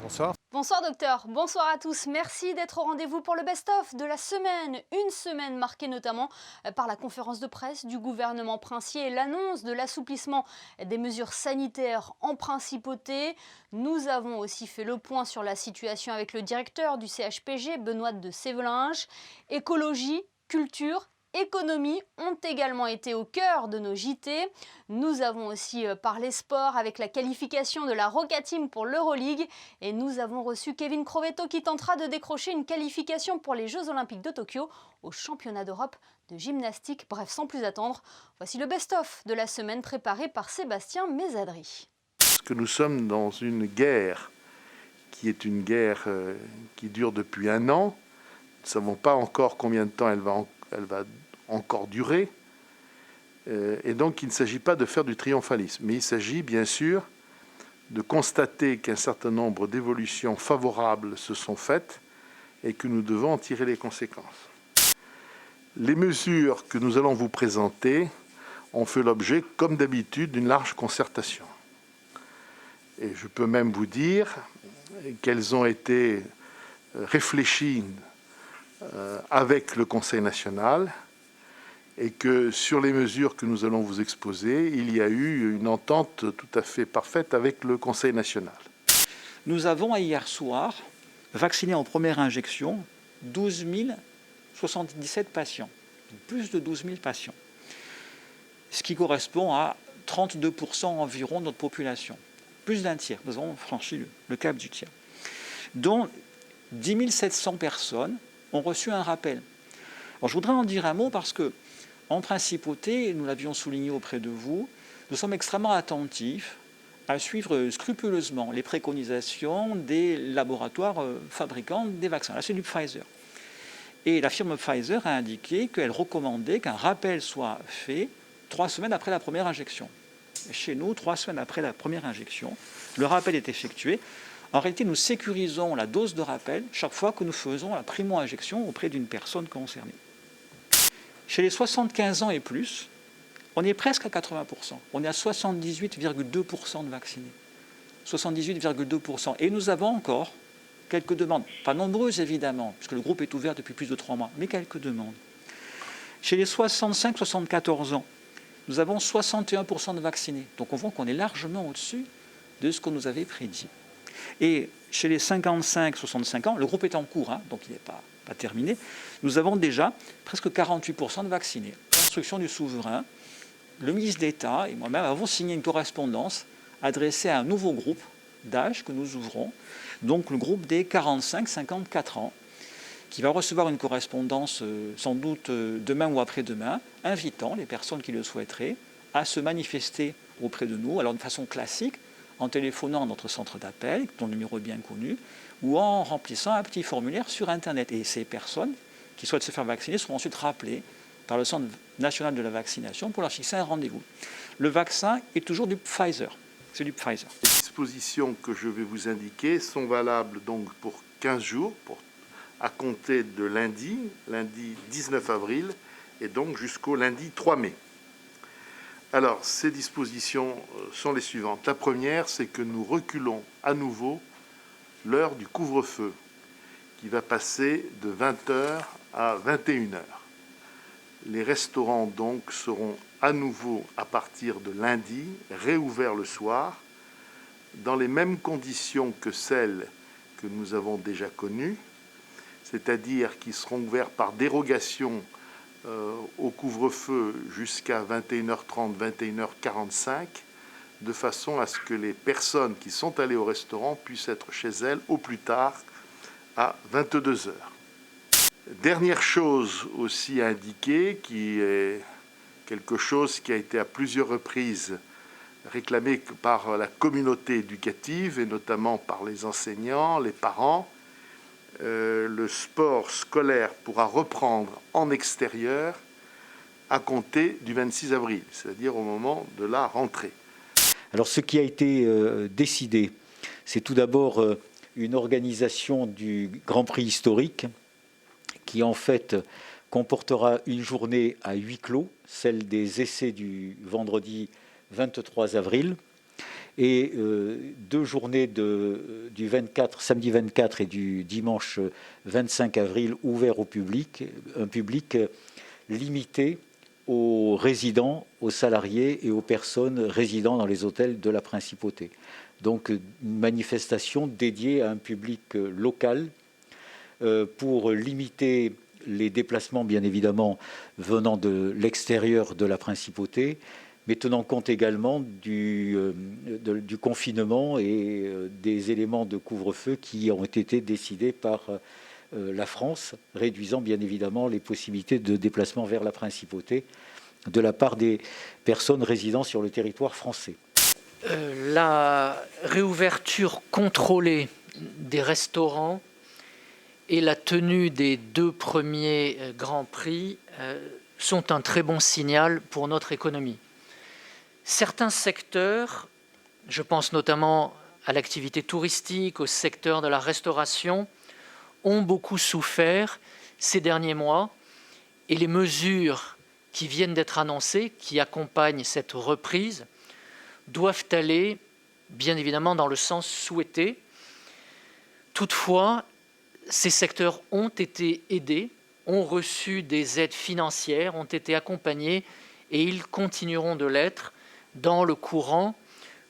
Bonsoir. Bonsoir docteur, bonsoir à tous, merci d'être au rendez-vous pour le best-of de la semaine. Une semaine marquée notamment par la conférence de presse du gouvernement princier et l'annonce de l'assouplissement des mesures sanitaires en principauté. Nous avons aussi fait le point sur la situation avec le directeur du CHPG, Benoît de Sévelinges. Écologie, culture, économie ont également été au cœur de nos JT. Nous avons aussi parlé sport avec la qualification de la Roca Team pour l'Euroleague et nous avons reçu Kevin Crovetto qui tentera de décrocher une qualification pour les Jeux Olympiques de Tokyo au championnat d'Europe de gymnastique. Bref, sans plus attendre, voici le best-of de la semaine préparé par Sébastien Mésadry. Parce que nous sommes dans une guerre qui est une guerre qui dure depuis 1 an. Nous ne savons pas encore combien de temps elle va encore durer. Et donc, il ne s'agit pas de faire du triomphalisme, mais il s'agit bien sûr de constater qu'un certain nombre d'évolutions favorables se sont faites et que nous devons en tirer les conséquences. Les mesures que nous allons vous présenter ont fait l'objet, comme d'habitude, d'une large concertation. Et je peux même vous dire qu'elles ont été réfléchies avec le Conseil national et que sur les mesures que nous allons vous exposer, il y a eu une entente tout à fait parfaite avec le Conseil national. Nous avons hier soir vacciné en première injection 12 077 patients, plus de 12 000 patients, ce qui correspond à 32% environ de notre population, plus d'un tiers. Nous avons franchi le cap du tiers, dont 10 700 personnes ont reçu un rappel. Alors, je voudrais en dire un mot parce que, en principauté, nous l'avions souligné auprès de vous, nous sommes extrêmement attentifs à suivre scrupuleusement les préconisations des laboratoires fabricants des vaccins. Là, c'est du Pfizer. Et la firme Pfizer a indiqué qu'elle recommandait qu'un rappel soit fait 3 semaines après la première injection. Chez nous, 3 semaines après la première injection, le rappel est effectué. En réalité, nous sécurisons la dose de rappel chaque fois que nous faisons la primo-injection auprès d'une personne concernée. Chez les 75 ans et plus, on est presque à 80%. On est à 78,2% de vaccinés. 78,2%. Et nous avons encore quelques demandes. Pas nombreuses, évidemment, puisque le groupe est ouvert depuis plus de 3 mois, mais quelques demandes. Chez les 65-74 ans, nous avons 61% de vaccinés. Donc on voit qu'on est largement au-dessus de ce qu'on nous avait prédit. Et chez les 55-65 ans, le groupe est en cours, donc il n'est pas terminé, nous avons déjà presque 48% de vaccinés. Instruction du souverain, le ministre d'État et moi-même avons signé une correspondance adressée à un nouveau groupe d'âge que nous ouvrons, donc le groupe des 45-54 ans, qui va recevoir une correspondance sans doute demain ou après-demain, invitant les personnes qui le souhaiteraient à se manifester auprès de nous, alors de façon classique, en téléphonant à notre centre d'appel, dont le numéro est bien connu, ou en remplissant un petit formulaire sur Internet. Et ces personnes qui souhaitent se faire vacciner seront ensuite rappelées par le Centre national de la vaccination pour leur fixer un rendez-vous. Le vaccin est toujours du Pfizer. C'est du Pfizer. Les dispositions que je vais vous indiquer sont valables donc pour 15 jours, à compter de lundi 19 avril, et donc jusqu'au lundi 3 mai. Alors, ces dispositions sont les suivantes. La première, c'est que nous reculons à nouveau l'heure du couvre-feu, qui va passer de 20h à 21h. Les restaurants, donc, seront à nouveau, à partir de lundi, réouverts le soir, dans les mêmes conditions que celles que nous avons déjà connues, c'est-à-dire qu'ils seront ouverts par dérogation au couvre-feu jusqu'à 21h30, 21h45, de façon à ce que les personnes qui sont allées au restaurant puissent être chez elles au plus tard à 22h. Dernière chose aussi à indiquer, qui est quelque chose qui a été à plusieurs reprises réclamé par la communauté éducative et notamment par les enseignants, les parents, le sport scolaire pourra reprendre en extérieur à compter du 26 avril, c'est-à-dire au moment de la rentrée. Alors ce qui a été décidé, c'est tout d'abord une organisation du Grand Prix historique qui en fait comportera une journée à huis clos, celle des essais du vendredi 23 avril, Et 2 journées du samedi 24 et du dimanche 25 avril ouverts au public, un public limité aux résidents, aux salariés et aux personnes résidant dans les hôtels de la Principauté. Donc une manifestation dédiée à un public local pour limiter les déplacements, bien évidemment, venant de l'extérieur de la Principauté, mais tenant compte également du confinement et des éléments de couvre-feu qui ont été décidés par la France, réduisant bien évidemment les possibilités de déplacement vers la Principauté de la part des personnes résidant sur le territoire français. La réouverture contrôlée des restaurants et la tenue des 2 premiers Grands Prix sont un très bon signal pour notre économie. Certains secteurs, je pense notamment à l'activité touristique, au secteur de la restauration, ont beaucoup souffert ces derniers mois et les mesures qui viennent d'être annoncées, qui accompagnent cette reprise, doivent aller bien évidemment dans le sens souhaité. Toutefois, ces secteurs ont été aidés, ont reçu des aides financières, ont été accompagnés et ils continueront de l'être dans le courant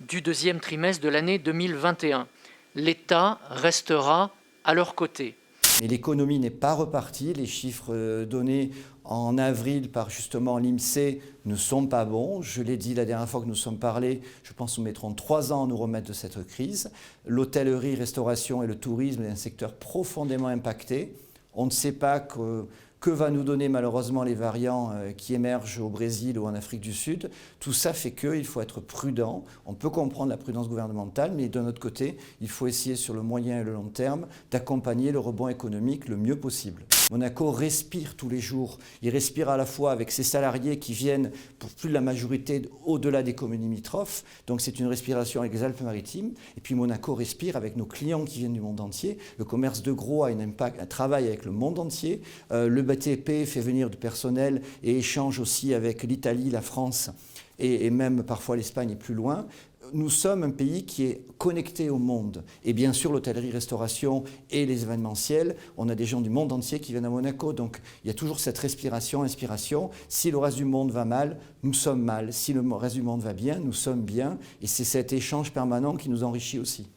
du 2e trimestre de l'année 2021. L'État restera à leur côté. Mais l'économie n'est pas repartie. Les chiffres donnés en avril par justement l'INSEE ne sont pas bons. Je l'ai dit la dernière fois que nous sommes parlé, je pense que nous mettrons 3 ans à nous remettre de cette crise. L'hôtellerie, restauration et le tourisme est un secteur profondément impacté. On ne sait pas que va nous donner malheureusement les variants qui émergent au Brésil ou en Afrique du Sud. Tout ça fait qu'il faut être prudent. On peut comprendre la prudence gouvernementale, mais d'un autre côté, il faut essayer sur le moyen et le long terme d'accompagner le rebond économique le mieux possible. Monaco respire tous les jours. Il respire à la fois avec ses salariés qui viennent, pour plus de la majorité, au-delà des communes limitrophes. Donc c'est une respiration avec les Alpes-Maritimes. Et puis Monaco respire avec nos clients qui viennent du monde entier. Le commerce de gros a un travail avec le monde entier. Le BTP fait venir du personnel et échange aussi avec l'Italie, la France et même parfois l'Espagne et plus loin. Nous sommes un pays qui est connecté au monde. Et bien sûr, l'hôtellerie-restauration et les événementiels, on a des gens du monde entier qui viennent à Monaco. Donc, il y a toujours cette respiration, inspiration. Si le reste du monde va mal, nous sommes mal. Si le reste du monde va bien, nous sommes bien. Et c'est cet échange permanent qui nous enrichit aussi.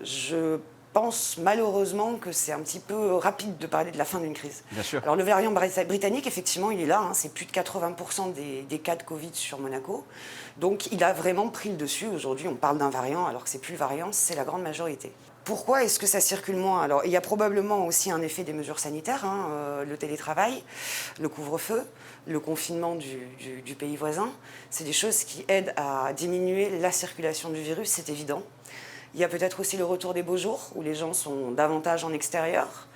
Je pense malheureusement que c'est un petit peu rapide de parler de la fin d'une crise. Bien sûr. Alors le variant britannique, effectivement, il est là. C'est plus de 80% des cas de Covid sur Monaco. Donc il a vraiment pris le dessus. Aujourd'hui, on parle d'un variant, alors que c'est plus le variant, c'est la grande majorité. Pourquoi est-ce que ça circule moins? Alors il y a probablement aussi un effet des mesures sanitaires, le télétravail, le couvre-feu, le confinement du pays voisin. C'est des choses qui aident à diminuer la circulation du virus, c'est évident. Il y a peut-être aussi le retour des beaux jours, où les gens sont davantage en extérieur.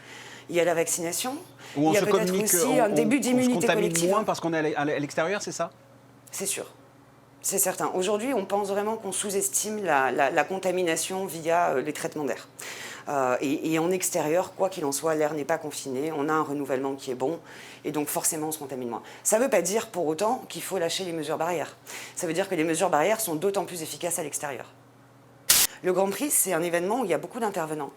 Il y a la vaccination. Où on il y a se peut-être communique, aussi un début d'immunité on se contamine collective. moins parce qu'on est à l'extérieur, c'est ça? C'est sûr. C'est certain. Aujourd'hui, on pense vraiment qu'on sous-estime la contamination via les traitements d'air. Et en extérieur, quoi qu'il en soit, l'air n'est pas confiné, on a un renouvellement qui est bon, et donc forcément on se contamine moins. Ça ne veut pas dire pour autant qu'il faut lâcher les mesures barrières. Ça veut dire que les mesures barrières sont d'autant plus efficaces à l'extérieur. Le Grand Prix, c'est un événement où il y a beaucoup d'intervenants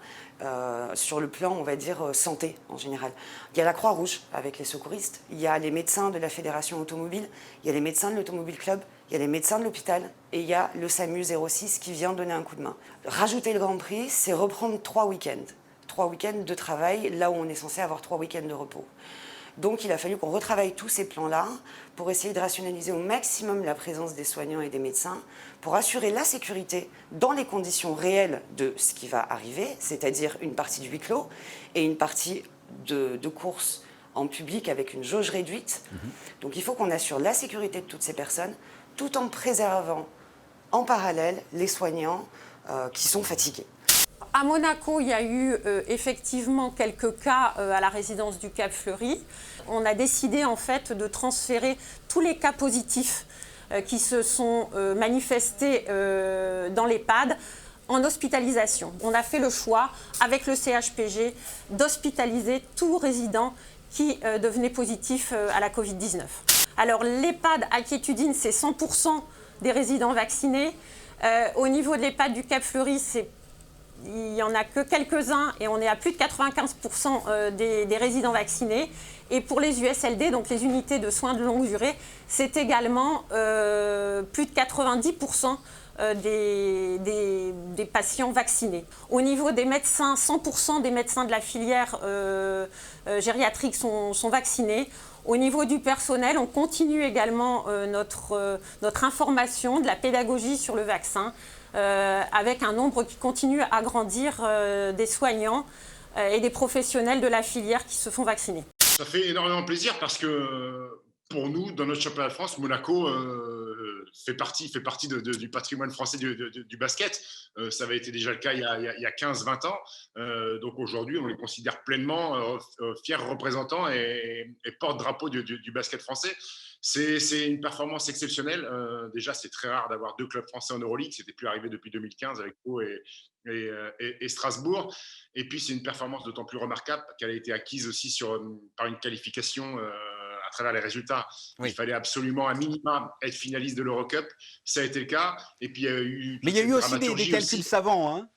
sur le plan, on va dire, santé en général. Il y a la Croix-Rouge avec les secouristes, il y a les médecins de la Fédération automobile, il y a les médecins de l'Automobile Club, il y a les médecins de l'hôpital et il y a le SAMU 06 qui vient donner un coup de main. Rajouter le Grand Prix, c'est reprendre 3 week-ends. 3 week-ends de travail, là où on est censé avoir 3 week-ends de repos. Donc il a fallu qu'on retravaille tous ces plans-là pour essayer de rationaliser au maximum la présence des soignants et des médecins, pour assurer la sécurité dans les conditions réelles de ce qui va arriver, c'est-à-dire une partie de huis clos et une partie de course en public avec une jauge réduite. Donc il faut qu'on assure la sécurité de toutes ces personnes, tout en préservant en parallèle les soignants qui sont fatigués. À Monaco, il y a eu effectivement quelques cas à la résidence du Cap Fleuri. On a décidé en fait de transférer tous les cas positifs qui se sont manifestés dans l'EHPAD en hospitalisation. On a fait le choix, avec le CHPG, d'hospitaliser tout résident qui devenait positif à la Covid-19. Alors l'EHPAD à Quiétudine, c'est 100% des résidents vaccinés. Au niveau de l'EHPAD du Cap Fleuri, il n'y en a que quelques-uns et on est à plus de 95% des résidents vaccinés. Et pour les USLD, donc les unités de soins de longue durée, c'est également plus de 90% des patients vaccinés. Au niveau des médecins, 100% des médecins de la filière gériatrique sont vaccinés. Au niveau du personnel, on continue également notre information, de la pédagogie sur le vaccin, avec un nombre qui continue à grandir des soignants et des professionnels de la filière qui se font vacciner. Ça fait énormément plaisir parce que pour nous, dans notre championnat de France, Monaco fait partie du patrimoine français du basket. Ça avait été déjà le cas il y a 15-20 ans. Donc aujourd'hui, on les considère pleinement fiers représentants et porte-drapeau du basket français. C'est une performance exceptionnelle. Déjà, c'est très rare d'avoir 2 clubs français en Euroleague. C'était plus arrivé depuis 2015 avec Pau et Strasbourg. Et puis, c'est une performance d'autant plus remarquable qu'elle a été acquise aussi par une qualification à travers les résultats. Oui. Il fallait absolument, à minima, être finaliste de l'Eurocup. Ça a été le cas. Et puis, il y a eu... Mais il y a eu aussi des calculs savants, hein.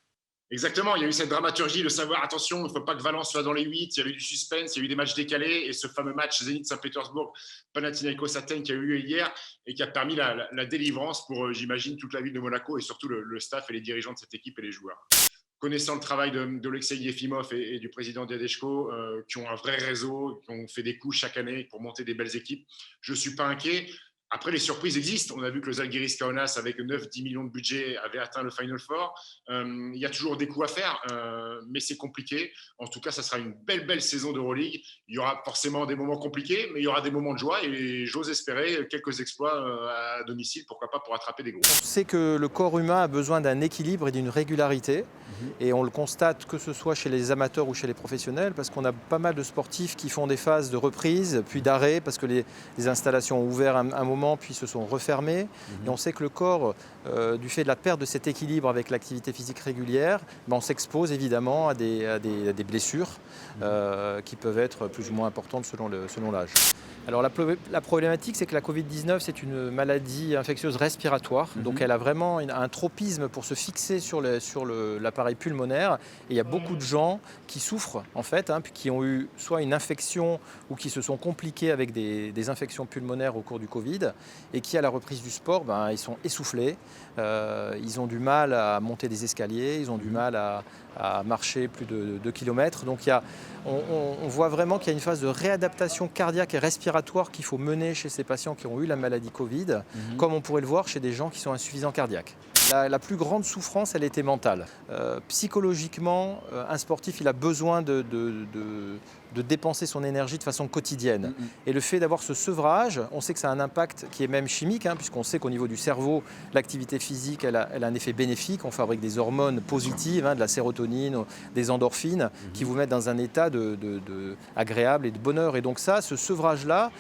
Exactement, il y a eu cette dramaturgie de savoir, attention, il ne faut pas que Valence soit dans les 8, il y avait du suspense, il y a eu des matchs décalés, et ce fameux match Zénith-Saint-Pétersbourg, Panathinaikos Athènes qui a eu lieu hier, et qui a permis la délivrance pour, j'imagine, toute la ville de Monaco, et surtout le staff et les dirigeants de cette équipe et les joueurs. Connaissant le travail d'Olexei Yefimov et du président Diadeshko, qui ont un vrai réseau, qui ont fait des coups chaque année pour monter des belles équipes, je ne suis pas inquiet. Après, les surprises existent. On a vu que le Zalgiris Kaunas, avec 9-10 millions de budget, avait atteint le Final Four. Il y a toujours des coups à faire, mais c'est compliqué. En tout cas, ça sera une belle saison d'Euroleague. Il y aura forcément des moments compliqués, mais il y aura des moments de joie. Et j'ose espérer quelques exploits à domicile, pourquoi pas, pour attraper des gros. On sait que le corps humain a besoin d'un équilibre et d'une régularité. Et on le constate que ce soit chez les amateurs ou chez les professionnels, parce qu'on a pas mal de sportifs qui font des phases de reprise, puis d'arrêt, parce que les installations ont ouvert un moment, puis se sont refermées. Et on sait que le corps, du fait de la perte de cet équilibre avec l'activité physique régulière, on s'expose évidemment à des blessures qui peuvent être plus ou moins importantes selon l'âge. Alors la problématique, c'est que la Covid-19, c'est une maladie infectieuse respiratoire. Donc elle a vraiment un tropisme pour se fixer sur l'appareil pulmonaire. Et il y a beaucoup de gens qui souffrent, en fait, puis qui ont eu soit une infection ou qui se sont compliqués avec des infections pulmonaires au cours du Covid et qui, à la reprise du sport, ils sont essoufflés. Ils ont du mal à monter des escaliers, ils ont du mal à marcher plus de 2 km. Donc on voit vraiment qu'il y a une phase de réadaptation cardiaque et respiratoire qu'il faut mener chez ces patients qui ont eu la maladie Covid, comme on pourrait le voir chez des gens qui sont insuffisants cardiaques. La plus grande souffrance, elle était mentale. Psychologiquement, un sportif, il a besoin de dépenser son énergie de façon quotidienne. Et le fait d'avoir ce sevrage, on sait que ça a un impact qui est même chimique, puisqu'on sait qu'au niveau du cerveau, l'activité physique, elle a un effet bénéfique. On fabrique des hormones positives, de la sérotonine, des endorphines, qui vous mettent dans un état agréable et de bonheur. Et donc ce sevrage-là,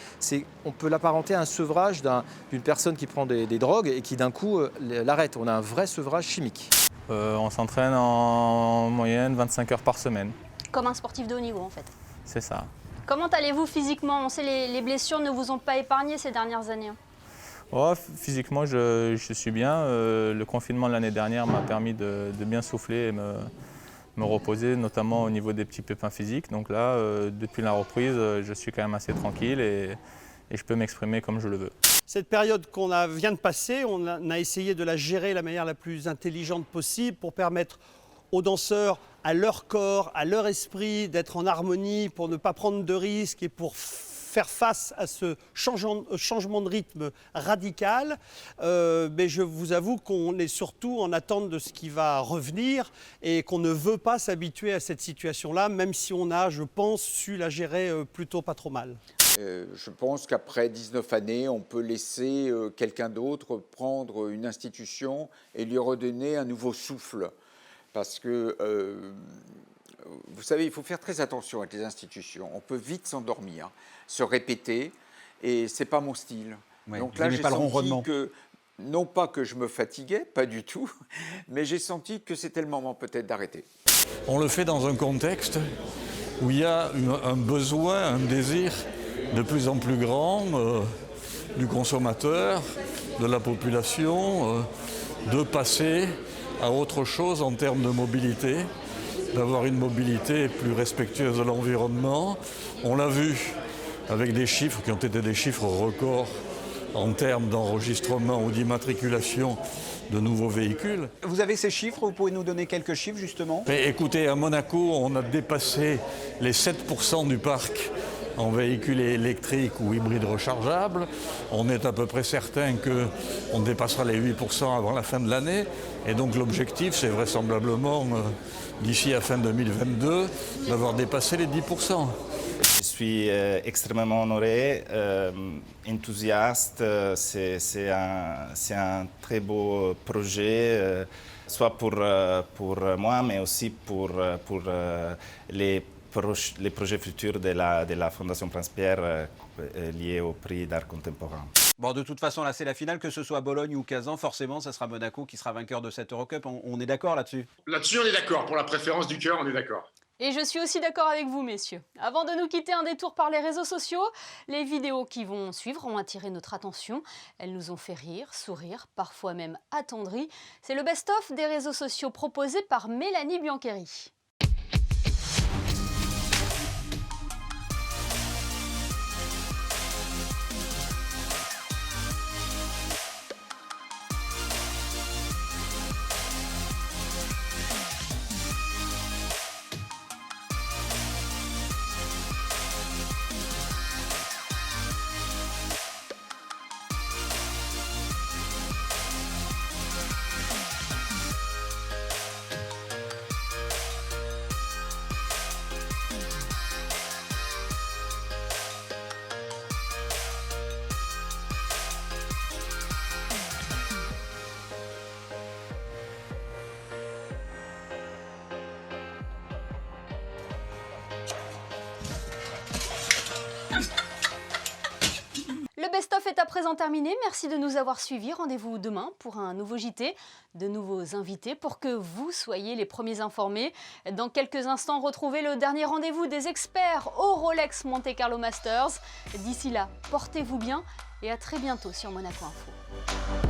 on peut l'apparenter à un sevrage d'une personne qui prend des drogues et qui d'un coup l'arrête. On a un vrai sevrage chimique. On s'entraîne en moyenne 25 heures par semaine. Comme un sportif de haut niveau en fait. C'est ça. Comment allez-vous physiquement? On sait les blessures ne vous ont pas épargné ces dernières années. Physiquement, je suis bien. Le confinement de l'année dernière m'a permis de bien souffler et me reposer, notamment au niveau des petits pépins physiques. Donc là, depuis la reprise, je suis quand même assez tranquille et je peux m'exprimer comme je le veux. Cette période qu'on vient de passer, on a essayé de la gérer de la manière la plus intelligente possible pour permettre aux danseurs, à leur corps, à leur esprit, d'être en harmonie, pour ne pas prendre de risques et pour faire face à ce changement de rythme radical. Mais je vous avoue qu'on est surtout en attente de ce qui va revenir et qu'on ne veut pas s'habituer à cette situation-là, même si on a, je pense, su la gérer plutôt pas trop mal. Je pense qu'après 19 années, on peut laisser quelqu'un d'autre prendre une institution et lui redonner un nouveau souffle. Parce que, vous savez, il faut faire très attention avec les institutions. On peut vite s'endormir, se répéter, et ce n'est pas mon style. Ouais, donc là, j'ai senti que, non pas que je me fatiguais, pas du tout, mais j'ai senti que c'était le moment peut-être d'arrêter. On le fait dans un contexte où il y a un besoin, un désir de plus en plus grand du consommateur, de la population, de passer à autre chose en termes de mobilité, d'avoir une mobilité plus respectueuse de l'environnement. On l'a vu avec des chiffres qui ont été des chiffres records en termes d'enregistrement ou d'immatriculation de nouveaux véhicules. Vous avez ces chiffres, vous pouvez nous donner quelques chiffres justement? Mais écoutez, à Monaco, on a dépassé les 7% du parc en véhicules électriques ou hybrides rechargeables. On est à peu près certain qu'on dépassera les 8% avant la fin de l'année. Et donc l'objectif, c'est vraisemblablement, d'ici à fin 2022, d'avoir dépassé les 10%. Je suis extrêmement honoré, enthousiaste. C'est un très beau projet, soit pour moi, mais aussi pour les projets futurs de la Fondation Prince-Pierre liés au prix d'art contemporain. Bon, de toute façon, là, c'est la finale, que ce soit Bologne ou Kazan, forcément, ça sera Monaco qui sera vainqueur de cette Eurocup. On est d'accord là-dessus? Là-dessus, on est d'accord. Pour la préférence du cœur, on est d'accord. Et je suis aussi d'accord avec vous, messieurs. Avant de nous quitter, un détour par les réseaux sociaux. Les vidéos qui vont suivre ont attiré notre attention. Elles nous ont fait rire, sourire, parfois même attendris. C'est le best-of des réseaux sociaux proposé par Mélanie Biancheri. Le best-of est à présent terminé. Merci de nous avoir suivis. Rendez-vous demain pour un nouveau JT, de nouveaux invités pour que vous soyez les premiers informés. Dans quelques instants, retrouvez le dernier rendez-vous des experts au Rolex Monte Carlo Masters. D'ici là, portez-vous bien et à très bientôt sur Monaco Info.